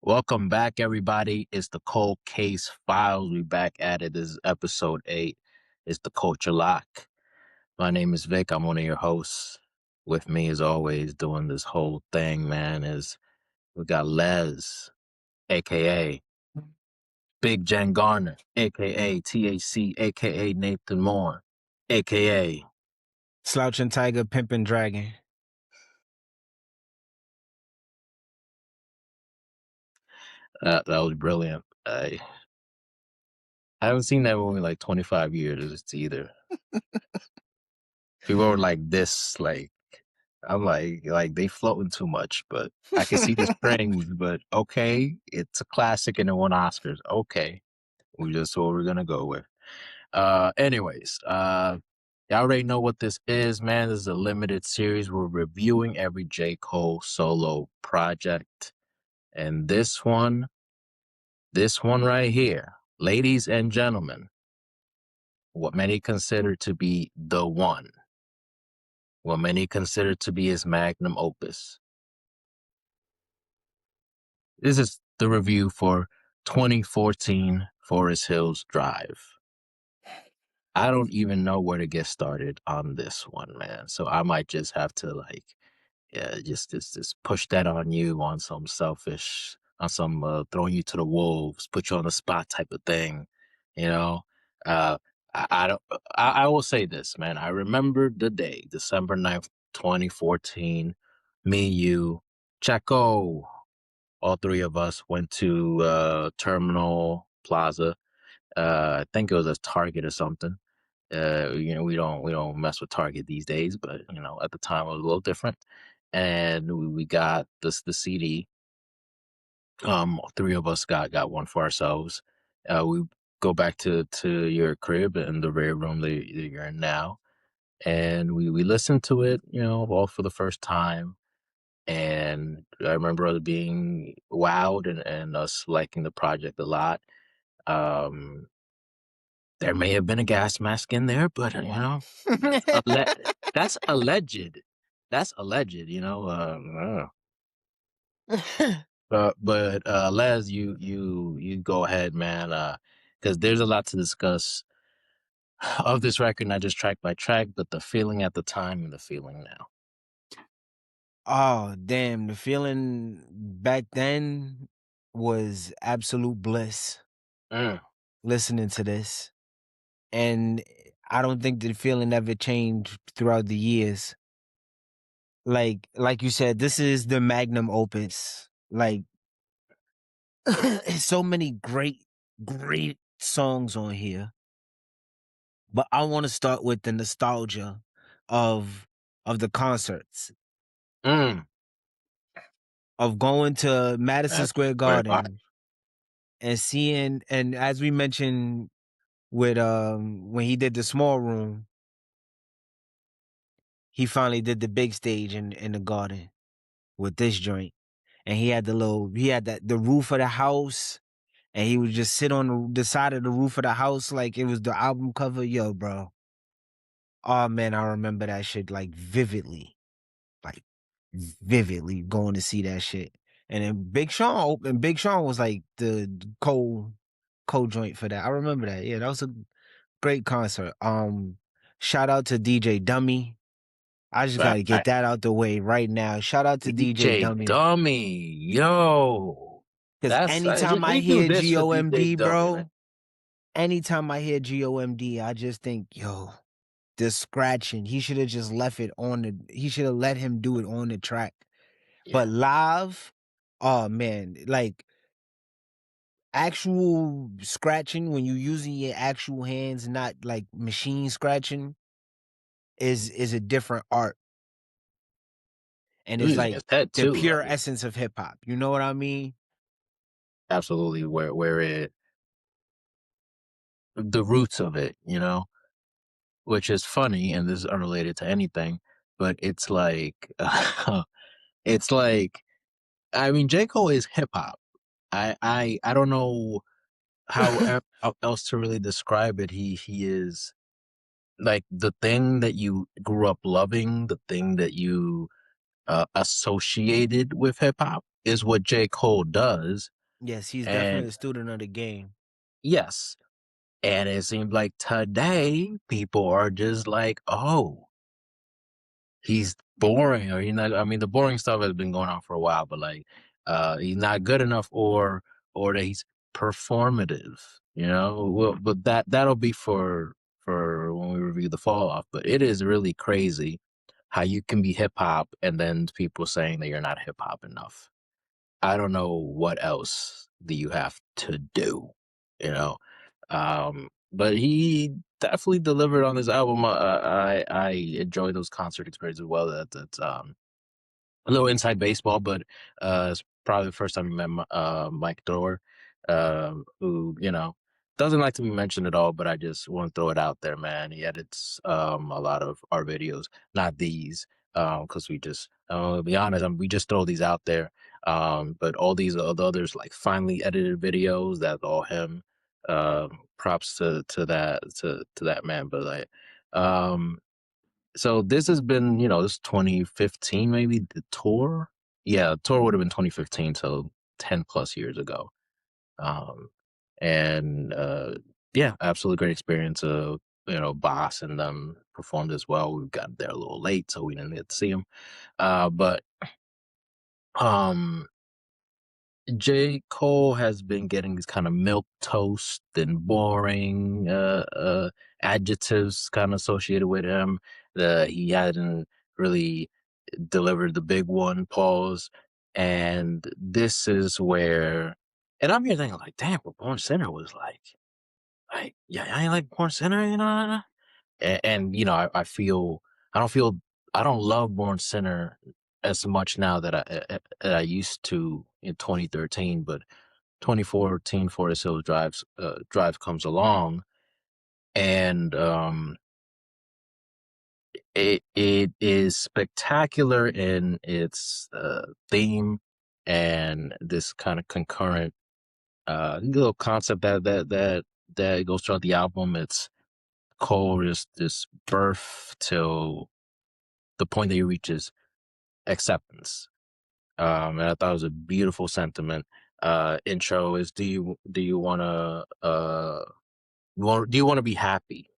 Welcome back, everybody. It's the Cold Case Files. We back at it. This is episode 8. It's the Culture Lock. My name is Vic. I'm one of your hosts. With me, as always, doing this whole thing, man, is we got Les, aka Big Jen Garner, aka THC, aka Nathan Moore, aka Slouching Tiger, Pimpin' Dragon. that was brilliant. I haven't seen that movie in like 25 years. It's either people are like this, I'm like they floating too much, but I can see the strings. But okay, it's a classic and it won Oscars. Okay, we just what we're gonna go with. Anyways, y'all already know what this is, man. This is a limited series. We're reviewing every J. Cole solo project, and this one right here, ladies and gentlemen, what many consider to be the one, what many consider to be his magnum opus. This is the review for 2014 Forest Hills Drive. I don't even know where to get started on this one, man. So I might just have to just push that on you on some selfish, on some throwing you to the wolves, put you on the spot type of thing, you know. Uh, I don't. I will say this, man. I remember the day, December 9th, 2014. Me, you, Chaco, all three of us went to Terminal Plaza. I think it was a Target or something. We don't mess with Target these days, but at the time it was a little different. And we got the CD. Three of us got one for ourselves. We go back to your crib in the rare room that you're in now, and we listened to it, all for the first time. And I remember us being wowed and us liking the project a lot. Um, there may have been a gas mask in there, but that's alleged. That's alleged, but Les, you go ahead, man. Because there's a lot to discuss of this record, not just track by track, but the feeling at the time and the feeling now. Oh, damn. The feeling back then was absolute bliss Mm. listening to this. And I don't think the feeling ever changed throughout the years. Like you said, this is the magnum opus. Like, so many great songs on here. But I want to start with the nostalgia of the concerts. Mm. Of going to Madison That's Square where I. Garden and seeing, and as we mentioned with when he did the small room, he finally did the big stage in the garden with this joint. And he had the roof of the house, and he would just sit on the side of the roof of the house like it was the album cover. Yo, bro. Oh man, I remember that shit like vividly. Like vividly going to see that shit. And then Big Sean was like the co-joint for that. I remember that. Yeah, that was a great concert. Shout out to DJ Dummy. I just got to get that out the way right now. Shout out to DJ DJ Dummy. Dummy, yo, Cuz that's anytime I we do hear this for DJ GOMD, Dummy, man. bro, anytime I hear GOMD, I just think, yo, the scratching. He should have just left it on he should have let him do it on the track. Yeah. But live, oh man, like actual scratching when you using your actual hands, not like machine scratching, is a different art. And it's Using like his head the too. pure essence of hip hop. You know what I mean? Absolutely, where it the roots of it, which is funny, and this is unrelated to anything, but it's like, it's like, I mean, J. Cole is hip hop. I don't know how else to really describe it. He is like the thing that you grew up loving, the thing that you associated with hip hop is what J. Cole does. Yes, he's definitely And a student of the game. yes, and it seems like today people are just like, oh, he's boring, or you know, I mean, the boring stuff has been going on for a while, but like, he's not good enough, or that he's performative, you know. Well, but that'll be for when we review the fall off. But it is really crazy how you can be hip hop and then people saying that you're not hip hop enough. I don't know what else do you have to do, you know. But he definitely delivered on this album. I enjoy those concert experiences as well. That's a little inside baseball, but it's probably the first time I met Mike Thrower, who doesn't like to be mentioned at all, but I just want to throw it out there, man. He edits a lot of our videos, not these, because we just, to be honest, we just throw these out there. But all these the others, like finely edited videos, that's all him. Props to that man, but like, um, so this has been, this 2015, maybe the tour. Yeah, the tour would have been 2015, so 10 plus years ago. Um, and yeah, absolutely great experience. Boss and them performed as well. We got there a little late, so we didn't get to see them. But um, J. Cole has been getting these kind of milk toast and boring adjectives kind of associated with him. He hadn't really delivered the big one, pause. And this is where, and I'm here thinking like, damn, but Born Center was yeah, I ain't like Born Center, and I feel, I don't feel, I don't love Born Center as much now that I used to in 2013, but 2014 Forest Hills Drive comes along, and it is spectacular in its theme and this kind of concurrent little concept that goes throughout the album. It's Cole is this birth till the point that he reaches acceptance. And I thought it was a beautiful sentiment. Intro is, do you want to do you want to be happy,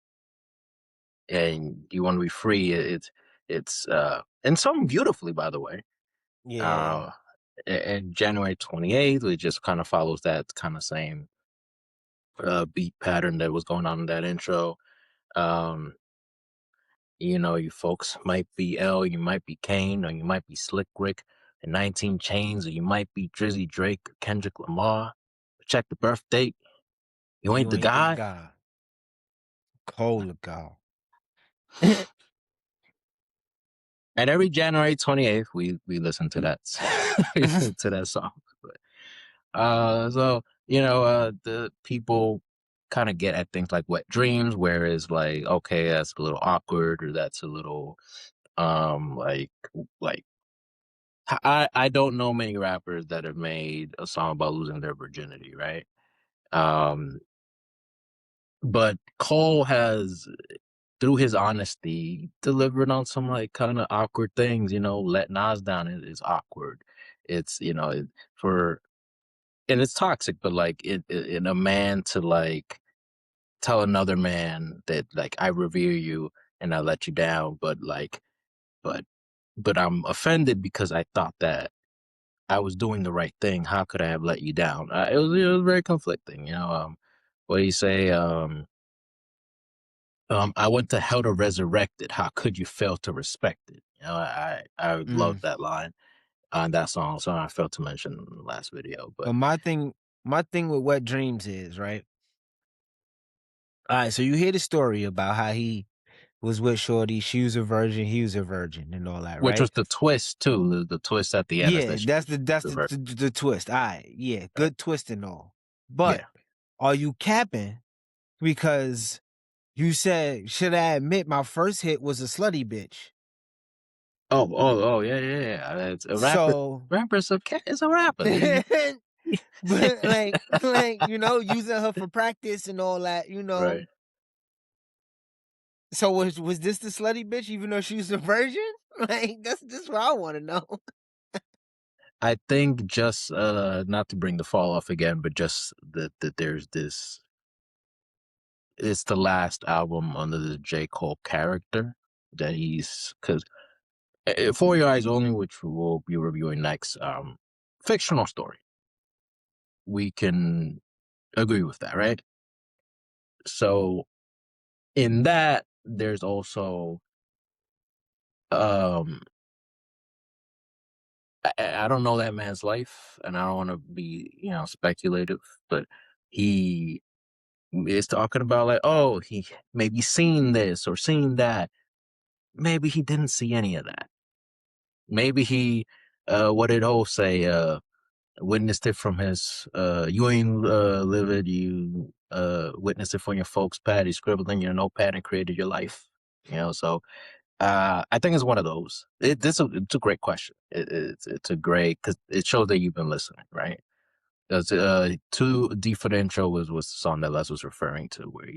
and do you want to be free? It's and sung beautifully, by the way. Yeah. Uh, and January 28th, it just kind of follows that kind of same beat pattern that was going on in that intro. Um, you folks might be L, you might be Kane, or you might be Slick Rick and 19 Chains, or you might be Drizzy Drake or Kendrick Lamar. Check the birth date. You ain't You the ain't the guy. guy. Cold God. And every January 28th, we listen to that we listen to that song. But, so the people kind of get at things like Wet Dreams, whereas like, okay, that's a little awkward, or that's a little like I don't know many rappers that have made a song about losing their virginity, right? Um, but Cole has, through his honesty, delivered on some like kind of awkward things. Let Nas down is awkward. It's for, and it's toxic, but like in a man to like tell another man that like, I revere you and I let you down, but but I'm offended because I thought that I was doing the right thing. How could I have let you down? It was very conflicting. What do you say? I went to hell to resurrect it. How could you fail to respect it? I love Mm. that line on that song. So I failed to mention in the last video, but But my thing with Wet Dreams is, right? All right, so you hear the story about how he was with Shorty, she was a virgin, he was a virgin, and all that, which was right? the twist too. The twist at the end is Yeah, that she that's was the that's the the virgin, the, the twist. All right, yeah, right? good twist and all. But Yeah. are you capping? Because you said, should I admit my first hit was a slutty bitch? Oh, yeah, yeah, yeah. It's a rapper. So, Rapper's is a rapper. but like using her for practice and all that. Right. So was this the slutty bitch, even though she was a virgin? Like that's just what I want to know. I think just not to bring the fall off again, but just that there's this. It's the last album under the J. Cole character that he's because For Your Eyes Only, which we'll be reviewing next, fictional story. We can agree with that, right? So in that, there's also um I don't know that man's life, and I don't want to be speculative, but he is talking about like, oh, he maybe seen this or seen that. Maybe he didn't see any of that. Maybe he, what did Ho say? Witnessed it from his. You ain't live it. You witnessed it from your folks' pad. He scribbled in your notepad and created your life. So I think it's one of those. It's a great question. It's a great because it shows that you've been listening, right? That's Too Deep for the Intro was the song that Les was referring to, where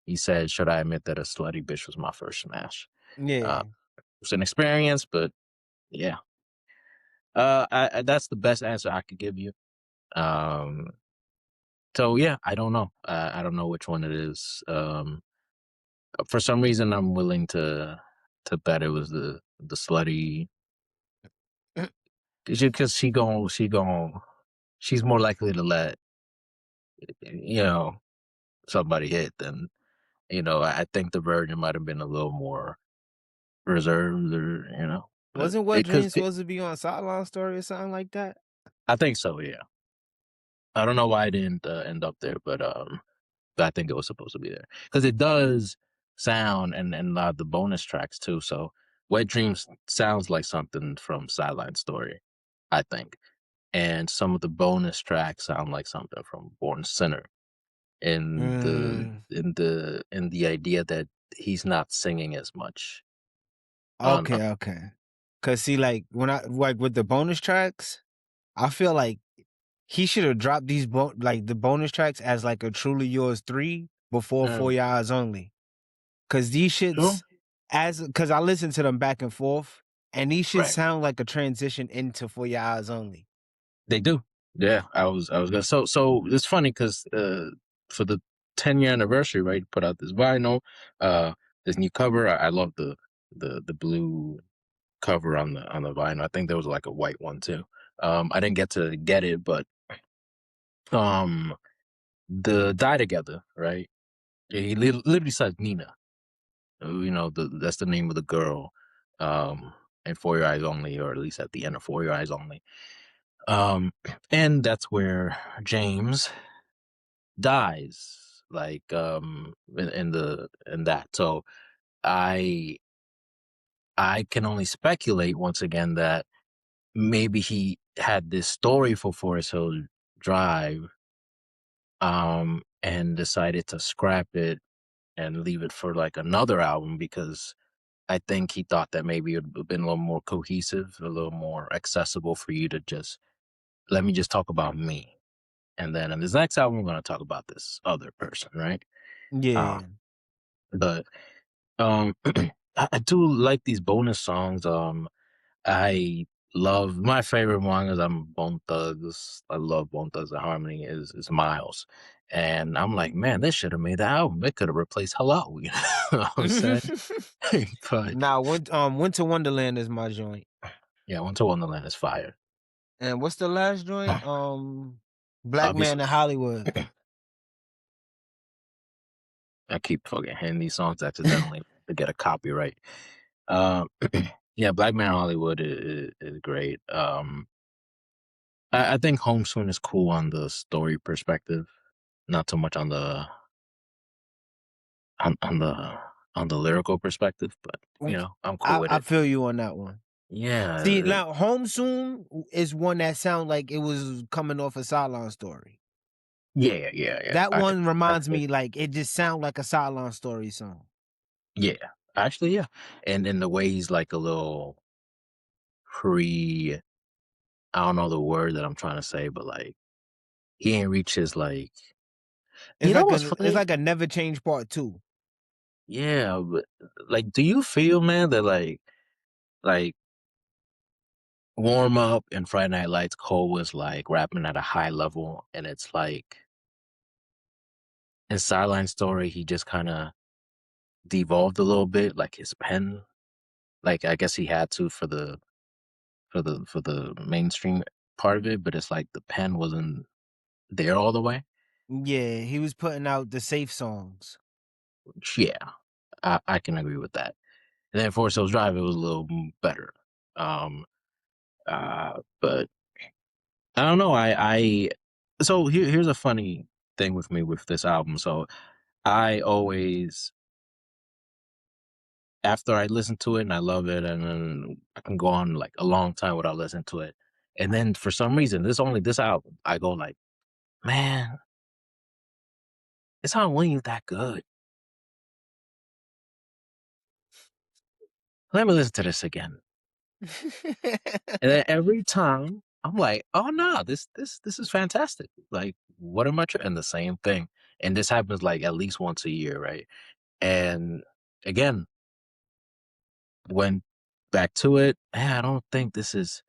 he said, "Should I admit that a slutty bitch was my first smash?" Uh, Yeah. it's an experience, but yeah, that's the best answer I could give you. Um, so yeah, I don't know. I don't know which one it is. For some reason, I'm willing to bet it was the slutty because she's more likely to let you know somebody hit than I think the virgin might have been a little more reserved, or but Wasn't Wet because Dreams supposed to be on Sideline Story or something like that? I think so. Yeah, I don't know why I didn't end up there, but I think it was supposed to be there because it does sound and a lot of the bonus tracks too. So Wet Dreams sounds like something from Sideline Story, I think, and some of the bonus tracks sound like something from Born Sinner. In the Mm, in the in the idea that he's not singing as much on okay. Cause see, like when I like with the bonus tracks, I feel like he should have dropped these like the bonus tracks as like a Truly Yours 3 before For Your Eyes Only. Cause these True. shits cause I listen to them back and forth, and these shits Right. sound like a transition into For Your Eyes Only. They do. Yeah, I was gonna. So it's funny because for the 10-year anniversary, right, put out this vinyl, uh, this new cover. I love the blue cover on the vinyl. I think there was like a white one too. I didn't get to get it, but um, the Die Together, right? He literally says Nina. That's the name of the girl. In For Your Eyes Only, or at least at the end of For Your Eyes Only. Um, and that's where James dies, like in that. So I I can only speculate once again that maybe he had this story for Forest Hill Drive, and decided to scrap it and leave it for like another album because I think he thought that maybe it would have been a little more cohesive, a little more accessible for you to just let me just talk about me. And then in this next album, we're going to talk about this other person, right? Uh, Yeah. but I do like these bonus songs. I love my favorite one is I'm Bone Thugs. I love Bone Thugs and Harmony is Miles. And I'm like, man, this should have made the album. It could have replaced Hello. You know what I'm saying? But Now, Winter Wonderland is my joint. yeah, Winter Wonderland is fire. And what's the last joint? Black Man in Obviously, Hollywood. I keep fucking hitting these songs accidentally to get a copyright. Um, yeah, Black Man Hollywood is great. I think Home Soon is cool on the story perspective, not so much on the on the lyrical perspective, but I'm cool with I it. feel you on that one. Yeah, See, now Home Soon is one that sound like it was coming off a Sideline Story. yeah. That one I reminds could, me like it just sound like a Sideline Story song. yeah, actually, yeah, and in the way he's like a little pre. I don't know the word that I'm trying to say, but like he ain't reached his like. What's It's funny? like a Never Change Part 2. Yeah, but like, do you feel, man, that like like Warm Up and Friday Night Lights, Cole was like rapping at a high level, and it's like in Sideline Story, he just kind of devolved a little bit, like his pen. Like I guess he had to for the mainstream part of it, but it's like the pen wasn't there all the way. Yeah, he was putting out the safe songs. Yeah, I can agree with that. And then Forest Hills Drive, it was a little better. Um, but I don't know. So here's a funny thing with me with this album. So I always, after I listen to it and I love it, and then I can go on like a long time without listening to it. And then for some reason, this album, I go like, man, it's not really that good. Let me listen to this again. And then every time I'm like, oh no, this is fantastic. Like, what am I and the same thing. And this happens like at least once a year, right? And again, went back to it. I don't think this is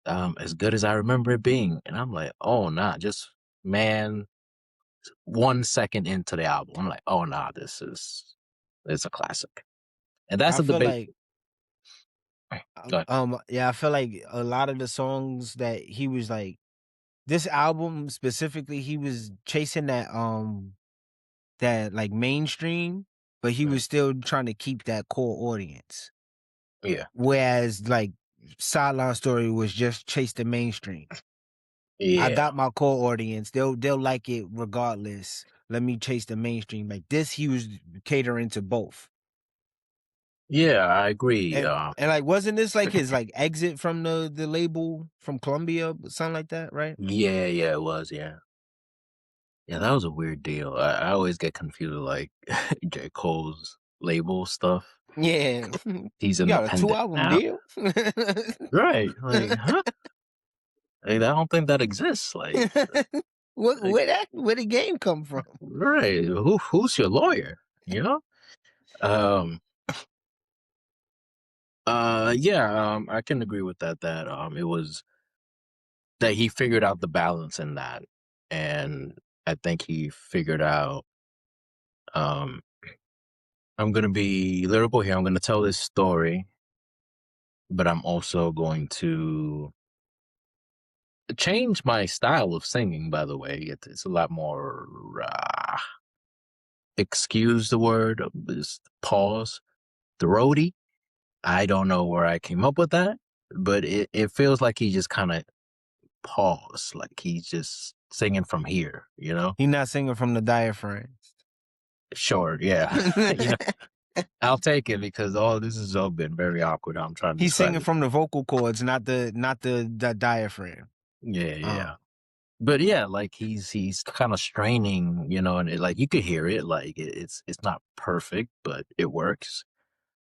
as good as I remember it being. And I'm like, oh nah, just man, 1 second into the album, I'm like, oh nah, it's a classic. And that's I a feel debate. like Go yeah, I feel like a lot of the songs that he was like this album specifically, he was chasing that like mainstream, but he ahead. was still trying to keep that core audience. Yeah. Whereas like Sideline Story was just chase the mainstream. I Yeah. got my core audience. They'll like it regardless. Let me chase the mainstream. Like this, he was catering to both. Yeah, I agree. And like wasn't this like his like exit from the label from Columbia, something like that, right? Yeah, yeah, it was, yeah. Yeah, that was a weird deal. I always get confused with, like, J. Cole's label stuff. Yeah. He's You got a independent 2 album now. deal? Right, like, huh? Like, I don't think that exists, like Where the game come from? right, who's your lawyer, you know? Um, yeah, I can agree with that, it was that he figured out the balance in that, and I think he figured out, um I'm gonna be lyrical here, I'm gonna tell this story, but I'm also going to change my style of singing, by the way. It's a lot more, excuse the word, just pause, throaty. I don't know where I came up with that, but it feels like he just kind of paused, like he's just singing from here, you know? He not singing from the diaphragm. Sure, yeah. you know, I'll take it because all this has all been very awkward. I'm trying to He's describe singing it. from the vocal cords, not the diaphragm. Yeah, Uh, yeah. But yeah, like he's kind of straining, and like you could hear it. Like it's not perfect, but it works.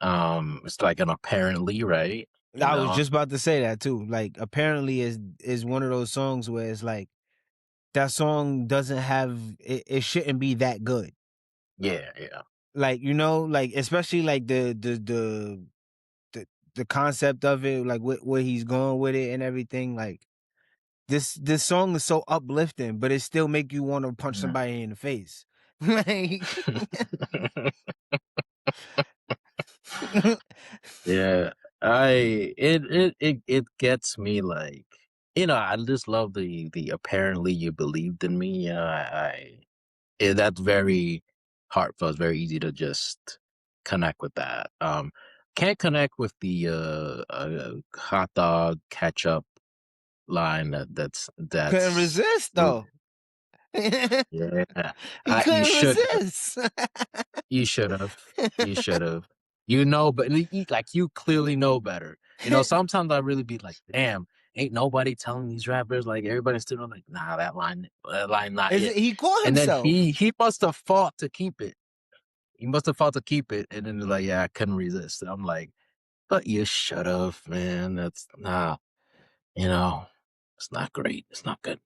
It's like an apparently, right? You I was know, just about to say that too. Like apparently is one of those songs where it's like that song doesn't have it shouldn't be that good. yeah, yeah, Like, like especially like the the concept of it, like where he's going with it and everything. Like this song is so uplifting, but it still make you want to punch mm. somebody in the face. Like yeah. It gets me like I just love the apparently you believed in me. That's very heartfelt. It's very easy to just connect with that. Can't connect with the hot dog ketchup line couldn't that's resist though. yeah. He You couldn't should have. resist. You should have. You should have. But like you clearly know better. Sometimes I really be like, damn, ain't nobody telling these rappers like everybody's still like, nah, that line not Is it. it, he caught And then himself. he must have fought to keep it. He must have fought to keep it, and then they're like, yeah, I couldn't resist. I'm like, but you should have, man. That's nah, you know, it's not great. It's not good.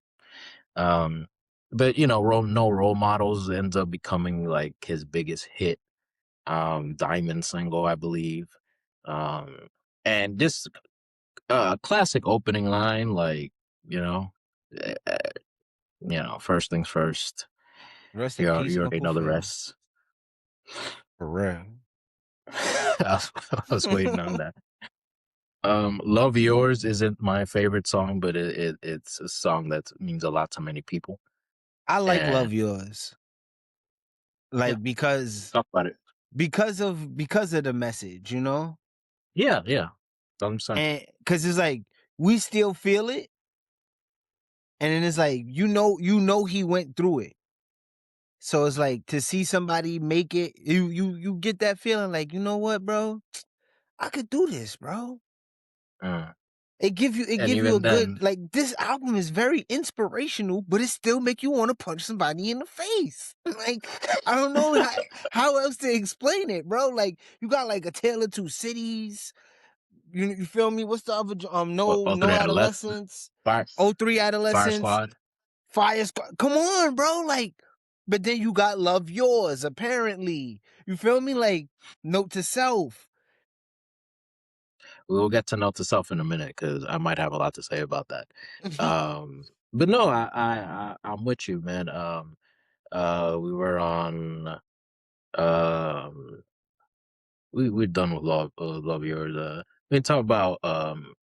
Um, but no role models ends up becoming like his biggest hit. Diamond single, I believe. Um, And this classic opening line, like, you know, uh, first things first. Rest in You peace, already Uncle know the Phil. rest. For real. I was waiting on that. Love Yours isn't my favorite song, but it's a song that means a lot to many people. I like And Love Yours. yeah, Like talk about it. because of the message, you know? Yeah, yeah. 100%. And cuz it's like we still feel it, and then it's like you know he went through it. So it's like to see somebody make it, you get that feeling like, you know what, bro? I could do this, bro. Mm. It And give you a even good, then, like, this album is very inspirational, but it still make you want to punch somebody in the face. Like, I don't know how else to explain it, bro. Like, you got like A Tale of Two Cities. You feel me? What's the other no Ultimate Adolescence, Adolescence, Fire, oh 03 Fire Adolescence, Squad. Fire Squad. Come on, bro. Like, but then you got Love Yours, apparently. You feel me? Like, Note to Self. We'll get to Note to Self in a minute because I might have a lot to say about that. But no, I'm with you, man. We were on. We're done with Love Yours. We can talk about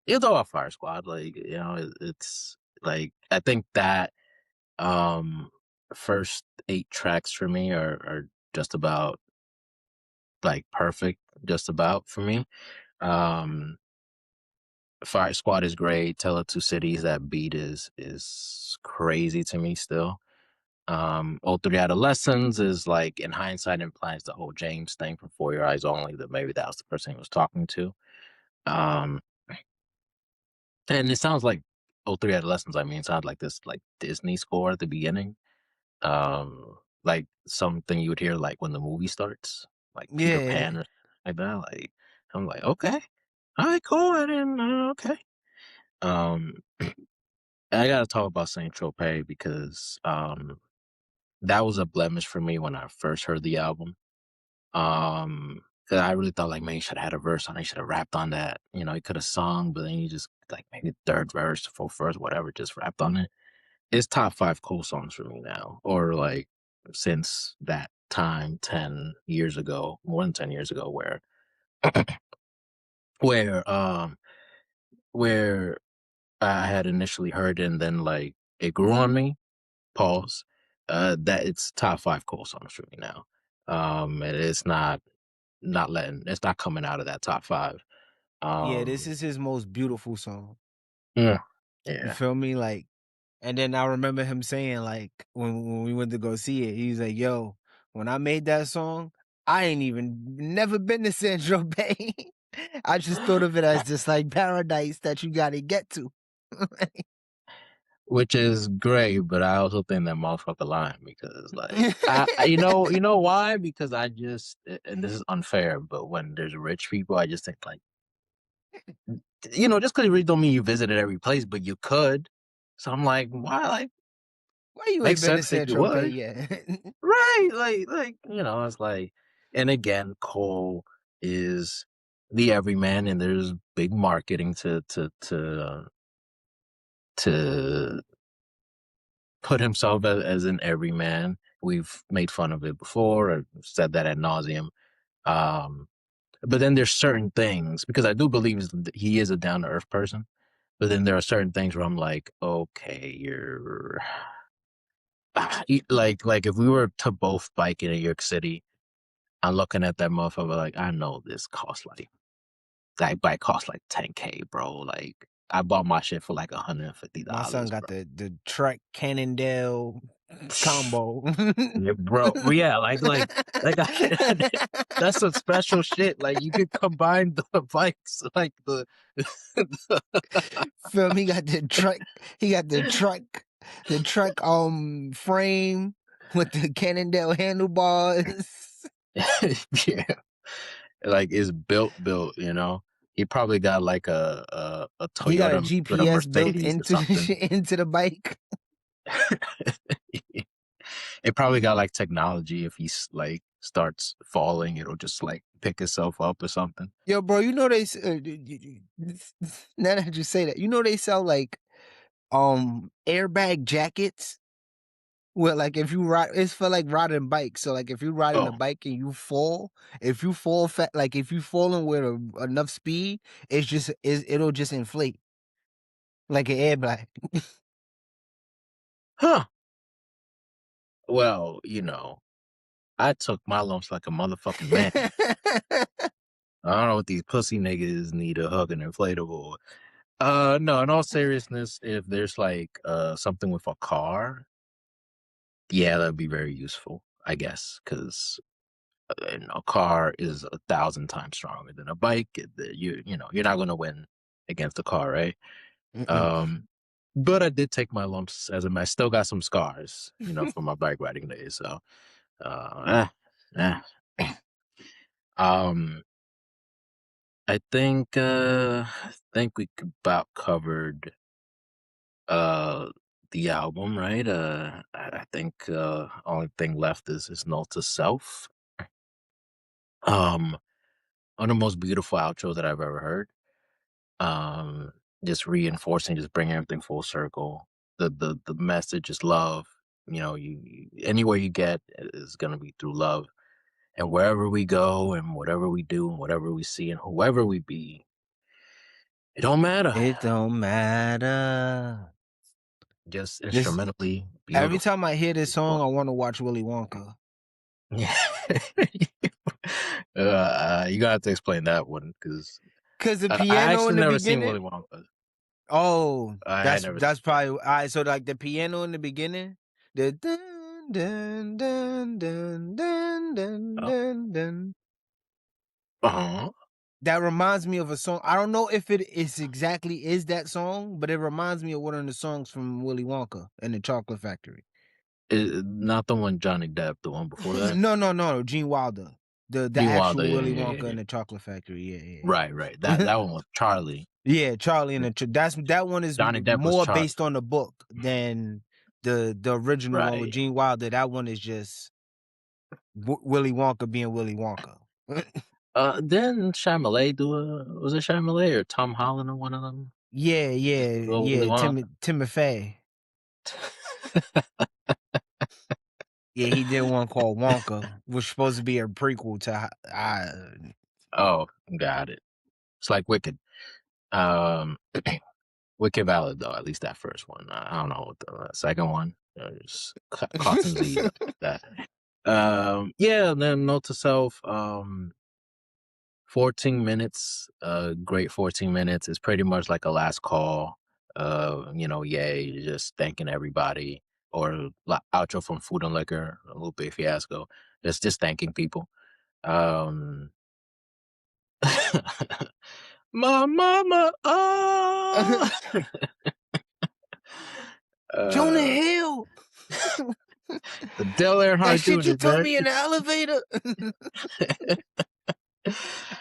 you talk about Fire Squad. Like, it's like I think that first 8 tracks for me are just about like perfect, just about for me. Um, Fire Squad is great. Tell It Two Cities, that beat is crazy to me still. Oh Three Adolescents is like in hindsight implies the whole James thing from For Your Eyes Only, that maybe that was the person he was talking to. Um, and it sounds like Oh Three Adolescents, I mean, it sounds like this like Disney score at the beginning. Like something you would hear like when the movie starts, like Peter Yeah. Pan or like that. Like I'm like, okay, all right, cool. I didn't okay. Um I gotta talk about Saint Tropez because that was a blemish for me when I first heard the album. 'Cause I really thought like, man, he should have had a verse on it, he should have rapped on that. He could have sung, but then he just like maybe third verse, full verse, whatever, just rapped on it. It's top 5 cool songs for me now, or like since that time 10 years ago, more than 10 years ago, where where I had initially heard it and then like it grew on me. Pause. That it's top 5 cool songs for me now. And it's it's not coming out of that top 5. Yeah, this Um, is his most beautiful song. yeah, You yeah. feel me? Like, and then I remember him saying, like, when we went to go see it, he was like, "Yo, when I made that song, I ain't even never been to San Tropez. I just thought of it as this like paradise that you got to get to." Which is great, but I also think that motherfucker lying because like you know why? Because and this is unfair, but when there's rich people, I just think like just because you really don't mean you visited every place, but you could. So I'm like, why? Like, Why you ain't makes been to sense that San you Tropez would, yet? right? It's like, and again, Cole is the everyman, and there's big marketing to put himself as an everyman. We've made fun of it before, or said that ad nauseum. Um, but then there's certain things because I do believe he is a down to earth person. But then there are certain things where I'm like, okay, you're like if we were to both bike in New York City, I'm looking at that motherfucker like I know this costs like that bike costs like 10K, bro. Like I bought my shit for like $150, My son got bro. the Trek Cannondale combo. Yeah, bro. Well, yeah, like that's some special shit. Like you could combine the bikes, like Feel me? He got the truck frame with the Cannondale handlebars. yeah, like it's built. He probably got like a He got a Toyota with a GPS built Mercedes or into something. into the bike. It probably got like technology. If like starts falling, it'll just like pick itself up or something. Yo, bro, you know now that you say that, you know they sell like airbag jackets where like if you ride, it's for like riding bikes. So like if you riding a Oh, bike and you fall, if you fall like if you falling with enough speed, it'll just inflate like an airbag. huh. Well, I took my lumps like a motherfucking man. I don't know what these pussy niggas need a hug and inflatable. No, in all seriousness, if there's like something with a car, yeah, that'd be very useful, I guess, because a car is 1,000 times stronger than a bike. You're not gonna win against a car, right? Mm-mm. Um, but I did take my lumps as a man. I still got some scars, from my bike riding days. So, eh. um, I think we about covered uh the album, right? I think only thing left is Note to Self. Um, one of the most beautiful outros that I've ever heard. Um, just reinforcing, just bringing everything full circle. The message is love. Anywhere you get is gonna be through love, and wherever we go, and whatever we do, and whatever we see, and whoever we be, it don't matter. It don't matter. Just This instrumentally every beautiful. time I hear this Beautiful. song, I want to watch Willy Wonka. Yeah. You gotta have to explain that one because Cause the I piano in actually the never seen beginning. Willy Wonka. Oh, I had that's never seen that's probably all right. So like the piano in the beginning, the dun dun dun dun dun dun Oh. dun dun. Uh-huh. That reminds me of a song. I don't know if it is exactly is that song, but it reminds me of one of the songs from Willy Wonka and the Chocolate Factory. Not the one Johnny Depp, the one before that. No, Gene Wilder, the Gene Wilder, actual yeah, Willy yeah, yeah, Wonka yeah. and the Chocolate Factory. Right, right. Yeah, That yeah. one was Charlie. Yeah, Charlie and the that one is Johnny Depp was more Charlie. based on the book than the original one with Right. Gene Wilder. That one is just Willy Wonka being Willy Wonka. Didn't Chalamet do was it Chalamet or Tom Holland or one of them? Willy Wonka? Timothy. Yeah, he did one called Wonka, which was supposed to be a prequel to. Oh, got it. It's like Wicked. Um, Wicked Valid though. At least that first one. I don't know what the second one. Just caught some Z's up with that. Yeah. And then note to self. 14 minutes. Great 14 minutes. It's pretty much like a last call. Yay, just thanking everybody. Or outro from Food and Liquor, a little bit fiasco. Just thanking people. Um, my mama. Oh. Jonah uh, Hill. the Dale That Earnhardt shit you Jr. told Man. me in the elevator.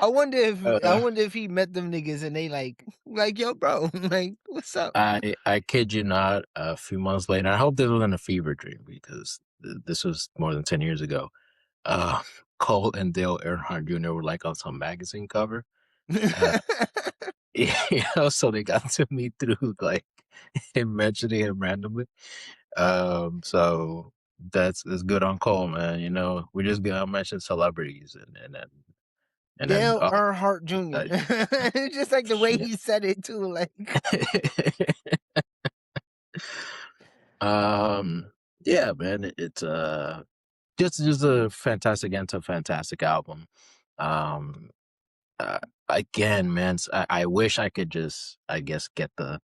I wonder if I uh, wonder if he met them niggas and they like yo, bro, like what's up? I kid you not. A few months later, I hope this wasn't a fever dream because this was more than 10 years ago. Uh, Cole and Dale Earnhardt Jr. were like on some magazine cover. Uh, so they got to me through like him mentioning him randomly. So that's good on Cole, man. We just gonna mention celebrities and then Dale Earnhardt Jr. uh, Just like the way shit. he said it too, like um, yeah, man. It's just a fantastic end to a fantastic album. Um, uh, Again, man, I wish I could just, I guess, get the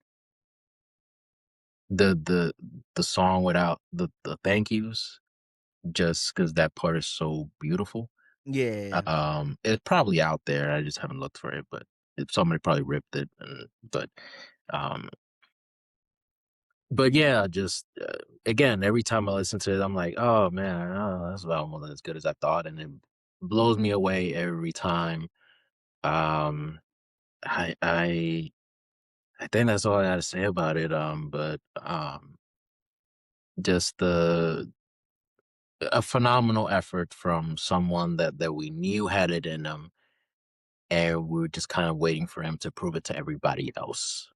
the song without the thank yous, just because that part is so beautiful. yeah. It's probably out there. I just haven't looked for it, but if somebody probably ripped it. Um, but yeah, just again, every time I listen to it, I'm like, oh man, that's almost as good as I thought, and it blows me away every time. Um, I I I think that's all I got to say about it. But just a phenomenal effort from someone that we knew had it in him, and we were just kind of waiting for him to prove it to everybody else.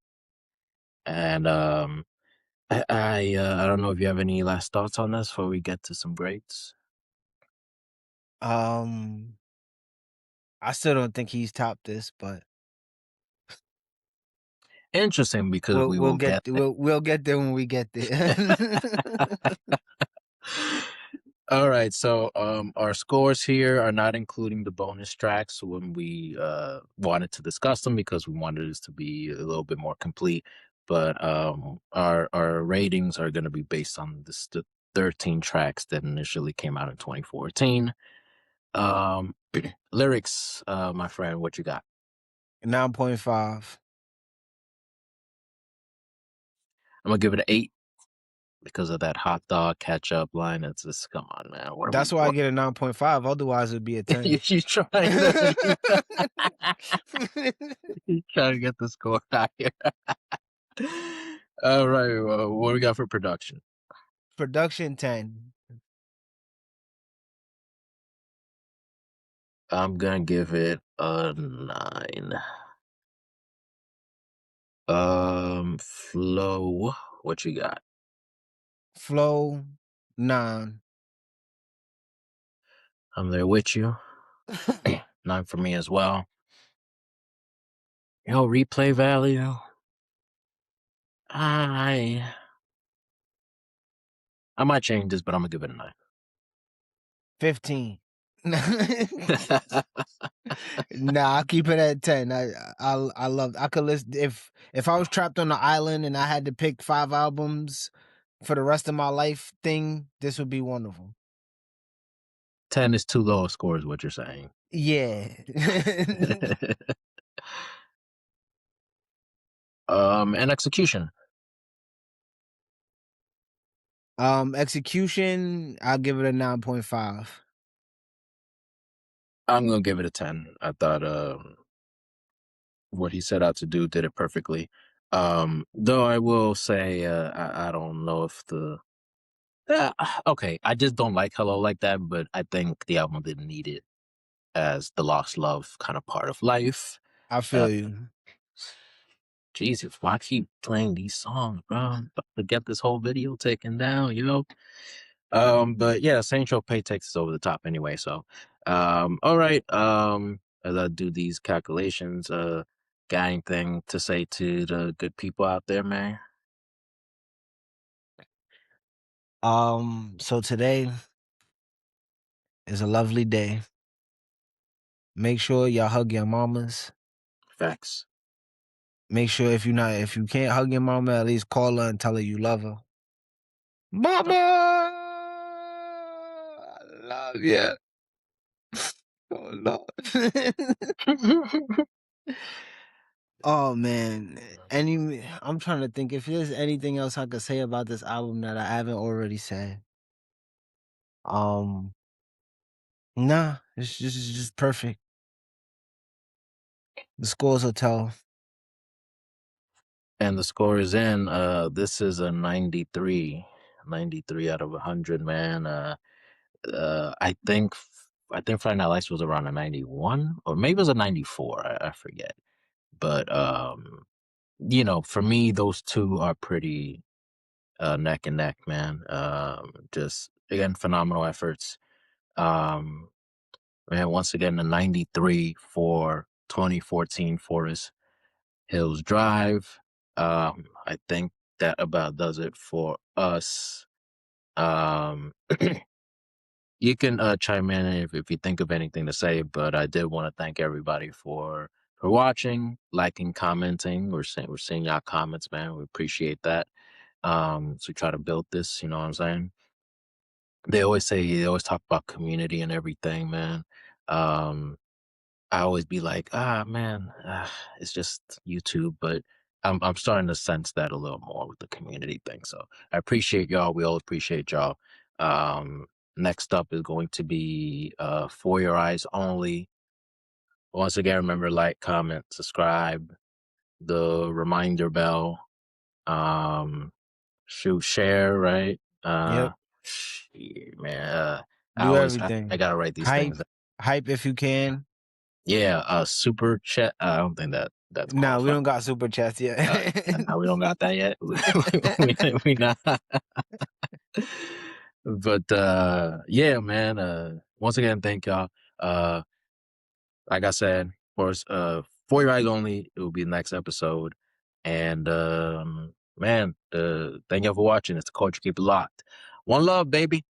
And I don't know if you have any last thoughts on this before we get to some grades. Um, I still don't think he's topped this, but Interesting because we will get there. we'll get there when we get there. All right, so our scores here are not including the bonus tracks when we wanted to discuss them because we wanted this to be a little bit more complete. But our ratings are going to be based on the 13 tracks that initially came out in 2014. Um, lyrics, my friend, what you got? 9.5. I'm gonna give it an 8 because of that hot dog ketchup line. It's just come on, man. What are That's we? why I What get a 9.5. Otherwise, it'd be a you, 10. you trying to you trying to get the score out here? All right, well, what do we got for production? Production 10. I'm gonna give it a 9. Flow, what you got? Flow 9. I'm there with you. 9 for me as well. Yo, replay value. I I might change this, but I'm gonna give it a 9. 15. Nah, I'll keep it at 10. I love I could listen if I was trapped on an island and I had to pick 5 albums for the rest of my life thing, this would be wonderful. 10 is too low a score, is what you're saying. Yeah. And execution. Execution, I'll give it a 9.5. I'm gonna give it a 10. I thought what he set out to do did it perfectly. Though I will say I don't know if the okay, I just don't like Hello like that, but I think the album didn't need it as the lost love kind of part of life. I Uh, feel you. Jesus, why keep playing these songs, bro? I'm about to get this whole video taken down, you know? But yeah, Saint Tropez takes us over the top anyway. So, all right. As I do these calculations, got anything to say to the good people out there, man? So today is a lovely day. Make sure y'all hug your mamas. Facts. Make sure if you can't hug your mama, at least call her and tell her you love her. Oh. Mama, I love you. Oh Lord. Oh man. I'm trying to think if there's anything else I could say about this album that I haven't already said. Um, nah, it's just perfect. The scores will tell. And the score is in. This is a 93. 93 out of 100, man. I think Friday Night Lights was around a 91, or maybe it was a 94. I forget. But for me, those two are pretty neck and neck, man. Just again, phenomenal efforts. Um, man, once again, the 93 for 2014 Forest Hills Drive. I think that about does it for us. Um, you can chime in if you think of anything to say, but I did want to thank everybody for watching, liking, commenting. We're seeing y'all comments, man. We appreciate that. So we try to build this, you know what I'm saying? They always talk about community and everything, man. Um, I always be like, man, it's just YouTube, but I'm starting to sense that a little more with the community thing. So I appreciate y'all. We all appreciate y'all. Um, Next up is going to be For Your Eyes Only. Once again, remember like, comment, subscribe, the reminder bell, shoot, share, right? Yep. Shit, man. Do everything. I gotta write these Hype, things down. hype if you can. Yeah, super chat. I don't think that's No, we qualified. don't got super chats yet. No, we don't got that yet. We not. But yeah, man. Once again, thank y'all. Like I said, for your eyes only, it will be the next episode. And man, thank y'all for watching. It's the Culture Keep It Locked. One love, baby.